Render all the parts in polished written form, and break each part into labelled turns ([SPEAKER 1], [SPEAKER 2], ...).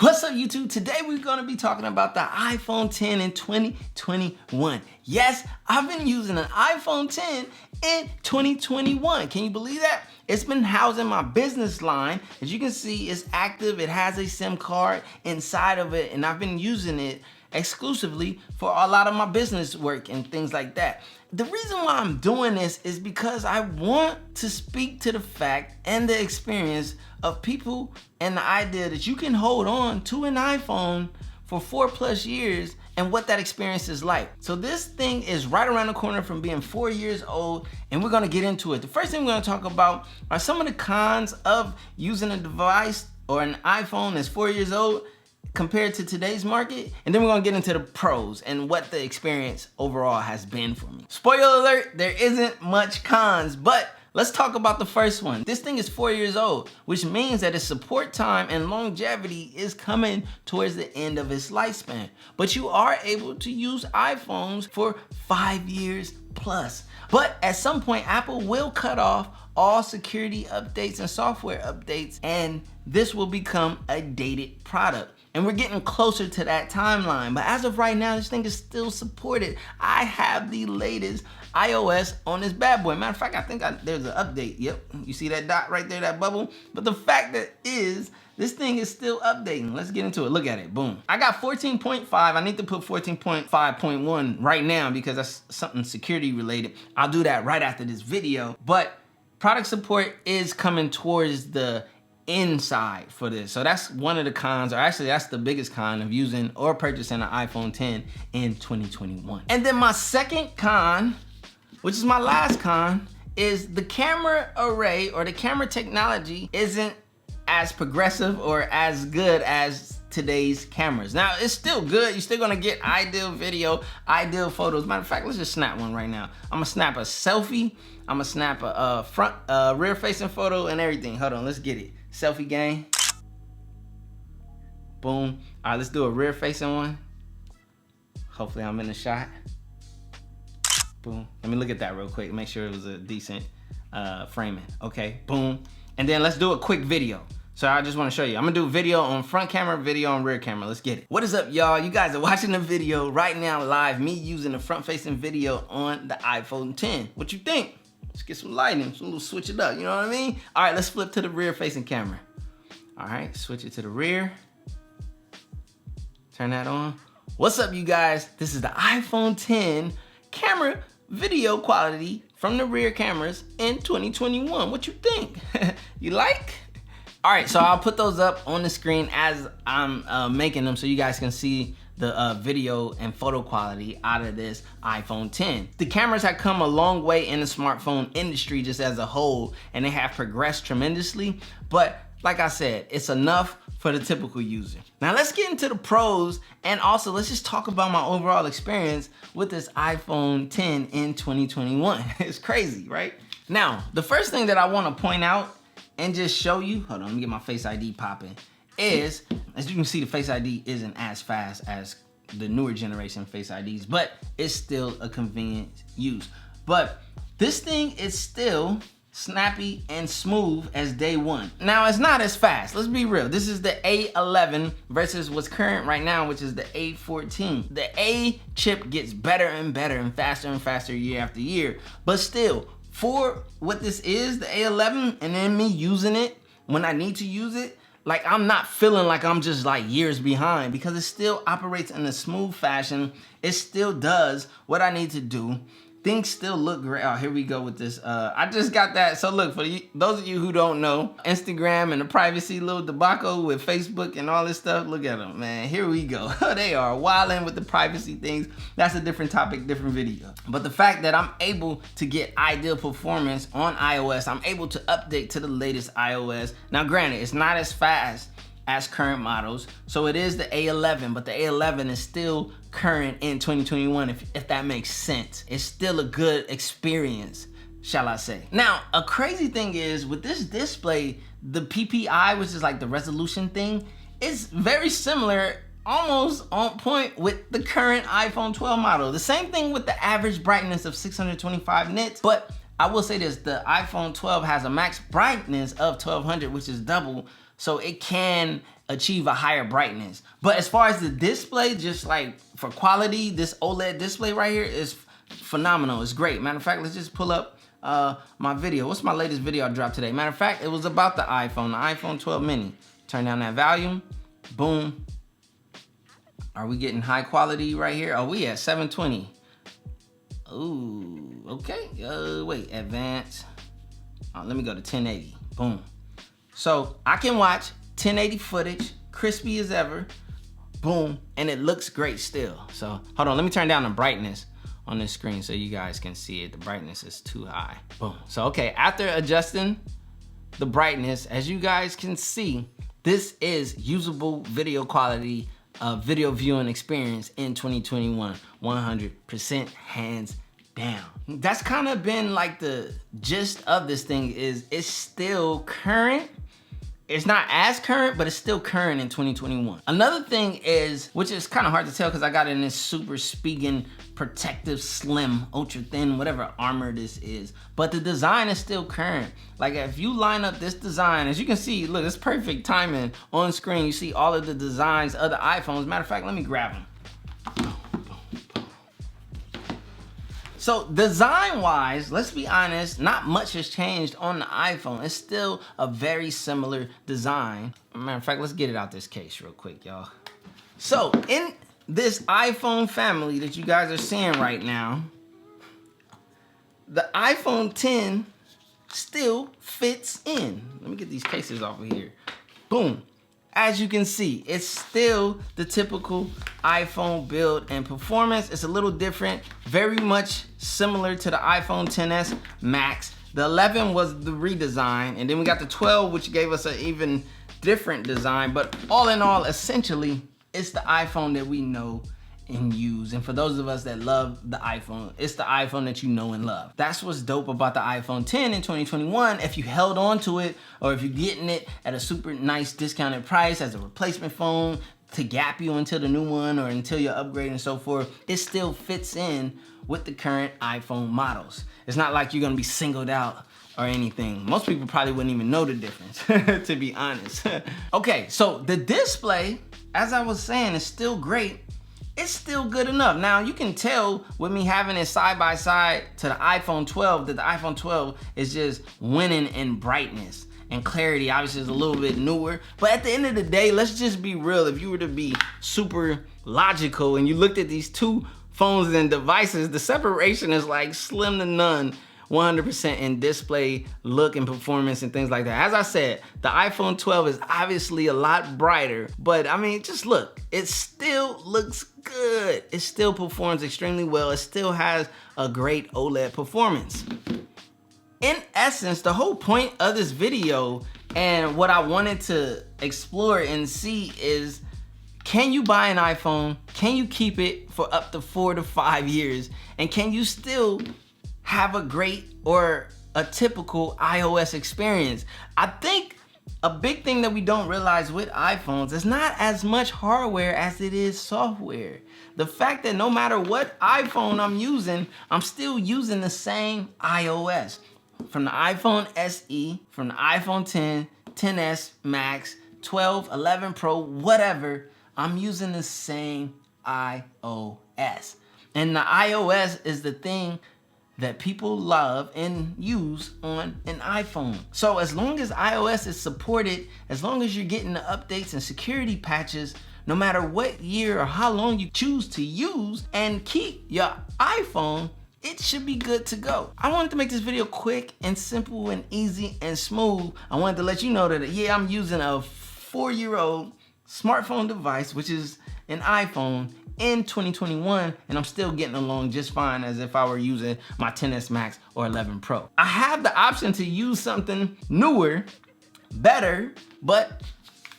[SPEAKER 1] What's up, YouTube? Today we're gonna be talking about the iPhone 10 in 2021. Yes, I've been using an iPhone 10 in 2021. Can you believe that? It's been housed in my business line. As you can see, it's active. It has a SIM card inside of it, and I've been using it exclusively for a lot of my business work and things like that. The reason why I'm doing this is because I want to speak to the fact and the experience of people and the idea that you can hold on to an iPhone for 4+ years and what that experience is like. So this thing is right around the corner from being 4 years old, and we're gonna get into it. The first thing we're gonna talk about are some of the cons of using a device or an iPhone that's 4 years old compared to today's market, and then we're gonna get into the pros and what the experience overall has been for me. Spoiler alert, there isn't much cons, but let's talk about the first one. This thing is 4 years old, which means that its support time and longevity is coming towards the end of its lifespan. But you are able to use iPhones for 5 years plus. But at some point, Apple will cut off all security updates and software updates, and this will become a dated product. And we're getting closer to that timeline. But as of right now, this thing is still supported. I have the latest iOS on this bad boy. Matter of fact, I think there's an update. Yep, you see that dot right there, that bubble? But the fact that is, this thing is still updating. Let's get into it. Look at it, boom. I got 14.5. I need to put 14.5.1 right now because that's something security related. I'll do that right after this video. But product support is coming towards the inside for this. So that's one of the cons, or actually that's the biggest con of using or purchasing an iPhone 10 in 2021. And then my second con, which is my last con, is the camera array or the camera technology isn't as progressive or as good as today's cameras. Now, it's still good. You're still gonna get ideal video, ideal photos. Matter of fact, let's just snap one right now. I'm gonna snap a selfie. I'm gonna snap a front, rear facing photo and everything. Hold on, let's get it. Selfie gang. Boom. All right, let's do a rear facing one. Hopefully I'm in the shot. Boom. Let me look at that real quick. Make sure it was a decent framing. Okay, boom. And then let's do a quick video. So I just want to show you. I'm gonna do a video on front camera, video on rear camera. Let's get it. What is up, y'all? You guys are watching the video right now live, me using the front facing video on the iPhone 10. What you think? Let's get some lighting, so we'll switch it up, you know what I mean? All right, let's flip to the rear facing camera. All right, switch it to the rear. Turn that on. What's up, you guys? This is the iPhone 10 camera video quality from the rear cameras in 2021. What you think? You like? All right, so I'll put those up on the screen as I'm making them so you guys can see the video and photo quality out of this iPhone 10. The cameras have come a long way in the smartphone industry just as a whole, and they have progressed tremendously. But like I said, it's enough for the typical user. Now let's get into the pros, and also let's just talk about my overall experience with this iPhone 10 in 2021. It's crazy, right? Now, the first thing that I wanna point out and just show you, hold on, let me get my Face ID popping, is, as you can see, the Face ID isn't as fast as the newer generation Face IDs, but it's still a convenient use. But this thing is still snappy and smooth as day one. Now, it's not as fast. Let's be real. This is the A11 versus what's current right now, which is the A14. The A chip gets better and better and faster year after year. But still, for what this is, the A11, and then me using it when I need to use it, like, I'm not feeling like I'm just like years behind because it still operates in a smooth fashion. It still does what I need to do. Things still look great. Oh, here we go with this. I just got that. So look, for those of you who don't know, Instagram and the privacy little debacle with Facebook and all this stuff, look at them, man. Here we go. They are wilding with the privacy things. That's a different topic, different video. But the fact that I'm able to get ideal performance on iOS, I'm able to update to the latest iOS. Now, granted, it's not as fast as current models. So it is the A11, but the A11 is still current in 2021, if that makes sense. It's still a good experience, shall I say. Now, a crazy thing is with this display, the PPI, which is like the resolution thing, is very similar, almost on point with the current iPhone 12 model. The same thing with the average brightness of 625 nits, but I will say this, the iPhone 12 has a max brightness of 1200, which is double, so it can achieve a higher brightness. But as far as the display, just like for quality, this OLED display right here is phenomenal. It's great. Matter of fact, let's just pull up my video. What's my latest video I dropped today? Matter of fact, it was about the iPhone 12 mini. Turn down that volume, boom. Are we getting high quality right here? Oh, we at 720. Ooh, okay. Wait, advanced. Let me go to 1080. Boom. So I can watch 1080 footage, crispy as ever. Boom, and it looks great still. So hold on, let me turn down the brightness on this screen so you guys can see it. The brightness is too high. Boom. So okay, after adjusting the brightness, as you guys can see, this is usable video quality, video viewing experience in 2021, 100% hands down. That's kind of been like the gist of this thing. Is it's still current. It's not as current, but it's still current in 2021. Another thing is, which is kind of hard to tell because I got it in this super Spigen protective slim, ultra thin, whatever armor this is, but the design is still current. Like if you line up this design, as you can see, look, it's perfect timing on screen. You see all of the designs of the iPhones. Matter of fact, let me grab them. So design-wise, let's be honest, not much has changed on the iPhone. It's still a very similar design. Matter of fact, let's get it out this case real quick, y'all. So in this iPhone family that you guys are seeing right now, the iPhone 10 still fits in. Let me get these cases off of here. Boom. As you can see, it's still the typical iPhone build and performance. It's a little different, very much similar to the iPhone XS Max. The 11 was the redesign, and then we got the 12, which gave us an even different design. But all in all, essentially, it's the iPhone that we know and use. And for those of us that love the iPhone, it's the iPhone that you know and love. That's what's dope about the iPhone 10 in 2021. If you held on to it, or if you're getting it at a super nice discounted price as a replacement phone to gap you until the new one or until you upgrade and so forth, it still fits in with the current iPhone models. It's not like you're gonna be singled out or anything. Most people probably wouldn't even know the difference, to be honest. Okay, so the display, as I was saying, is still great. It's still good enough. Now you can tell with me having it side by side to the iPhone 12 that the iPhone 12 is just winning in brightness and clarity. Obviously it's a little bit newer, but at the end of the day, let's just be real. If you were to be super logical and you looked at these two phones and devices, the separation is like slim to none. 100% in display, look, and performance and things like that. As I said, the iPhone 12 is obviously a lot brighter, but I mean, just look, it still looks good. It still performs extremely well. It still has a great OLED performance. In essence, the whole point of this video and what I wanted to explore and see is, can you buy an iPhone? Can you keep it for up to 4 to 5 years? And can you still have a great or a typical iOS experience? I think a big thing that we don't realize with iPhones is not as much hardware as it is software. The fact that no matter what iPhone I'm using, I'm still using the same iOS. From the iPhone SE, from the iPhone 10, 10s Max, 12, 11 Pro, whatever, I'm using the same iOS. And the iOS is the thing that people love and use on an iPhone. So as long as iOS is supported, as long as you're getting the updates and security patches, no matter what year or how long you choose to use and keep your iPhone, it should be good to go. I wanted to make this video quick and simple and easy and smooth. I wanted to let you know that, yeah, I'm using a 4-year-old smartphone device, which is an iPhone, in 2021, and I'm still getting along just fine as if I were using my XS Max or 11 Pro. I have the option to use something newer, better, but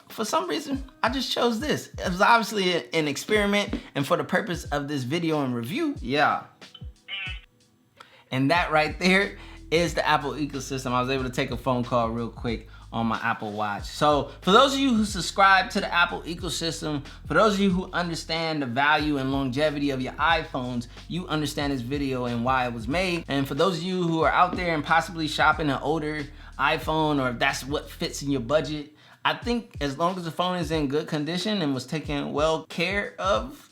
[SPEAKER 1] for some reason, I just chose this. It was obviously an experiment, and for the purpose of this video and review, yeah. And that right there is the Apple ecosystem. I was able to take a phone call real quick on my Apple Watch. So for those of you who subscribe to the Apple ecosystem, for those of you who understand the value and longevity of your iPhones, you understand this video and why it was made. And for those of you who are out there and possibly shopping an older iPhone, or if that's what fits in your budget, I think as long as the phone is in good condition and was taken well care of,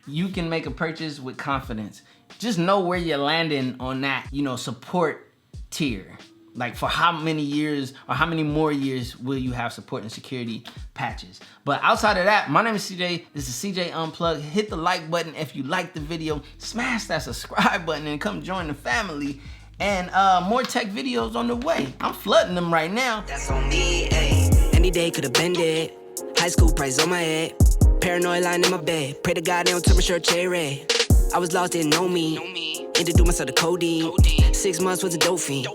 [SPEAKER 1] you can make a purchase with confidence. Just know where you're landing on that, support tier. Like, for how many years or how many more years will you have support and security patches? But outside of that, my name is CJ. This is CJ Unplugged. Hit the like button if you like the video. Smash that subscribe button and come join the family. And more tech videos on the way. I'm flooding them right now.
[SPEAKER 2] That's on me, ayy. Any day could have been dead. High school price on my head. Paranoid lying in my bed. Pray to God they don't turn my shirt cherry. I was lost, didn't know me. Introduced myself to codeine. 6 months was a dope fiend.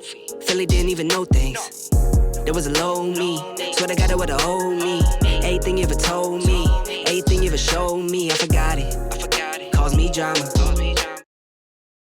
[SPEAKER 2] Philly didn't even know things. There was a low me. Swear to God it would've owed me. Everything you ever told me. Everything you ever showed me. I forgot it. Caused me drama.